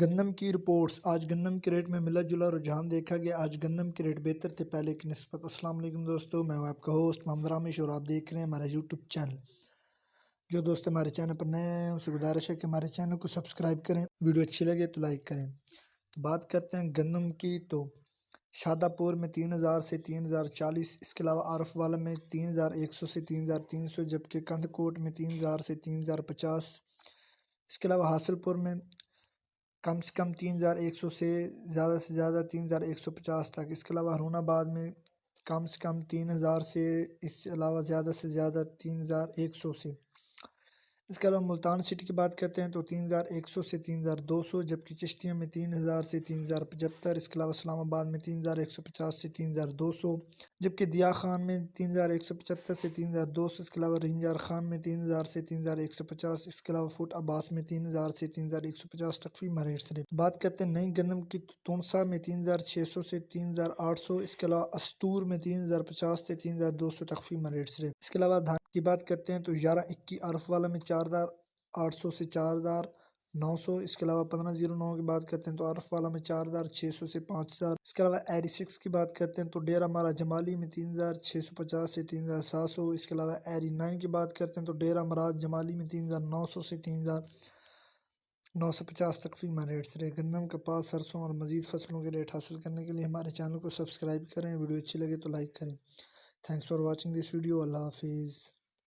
گندم کی رپورٹس۔ آج گندم کے ریٹ میں ملا جلا رجحان دیکھا گیا۔ آج گندم کے ریٹ بہتر تھے پہلے کی نسبت۔ السلام علیکم دوستو، میں ہوں آپ کا ہوسٹ محمد رامش اور آپ دیکھ رہے ہیں ہمارا یوٹیوب چینل۔ جو دوست ہمارے چینل پر نئے ہیں ان سے گزارش ہے کہ ہمارے چینل کو سبسکرائب کریں، ویڈیو اچھی لگے تو لائک کریں۔ تو بات کرتے ہیں گندم کی، تو شادہ پور میں 3000 سے 3040، اس کے علاوہ عارف والا میں 3100 سے 3300، جبکہ کندھ کوٹ میں 3000 سے 3050، اس کے علاوہ حاصل پور میں کم سے کم 3100 سے زیادہ 3150 تک، اس کے علاوہ ہرون آباد میں کم سے کم 3000 سے، اس کے علاوہ زیادہ سے زیادہ 3100 سے، اس کے علاوہ ملتان سٹی کی بات کرتے ہیں تو 3100 سے 3200، جبکہ چشتیاں میں 3000 سے 3075، اس کے علاوہ اسلام آباد میں 3150 سے 3200، جبکہ دیا خان میں 3175 سے 3200، اس کے علاوہ رنجار خان میں 3000 سے 3150، اس کے علاوہ فوٹ عباس میں 3000 سے 3150 تک فی ریٹ سے۔ بات کرتے ہیں نئی گندم کی، تو تونسا میں 3600 سے 3800، اس کے علاوہ استور میں 3050 سے 3200 تک فی ریٹ سے۔ اس کے علاوہ دھان کی بات کرتے ہیں تو 1121 عارف والا میں 4800 سے 4900، اس کے علاوہ 1509 کی بات کرتے ہیں تو عارف والا میں 4600 سے 5000، اس کے علاوہ ایری 6 کی بات کرتے ہیں تو ڈیرہ مارا جمالی میں 3650 سے 3700، اس کے علاوہ ایری 9 کی بات کرتے ہیں تو ڈیرہ مراد جمالی میں 3900 سے 3950 تک فی ریٹ سے۔ گندم، کپاس، سرسوں اور مزید فصلوں کے ریٹ حاصل کرنے کے لیے ہمارے چینل کو سبسکرائب کریں، ویڈیو اچھی لگے تو لائک کریں۔ Thanks for watching this video. اللہ حافظ۔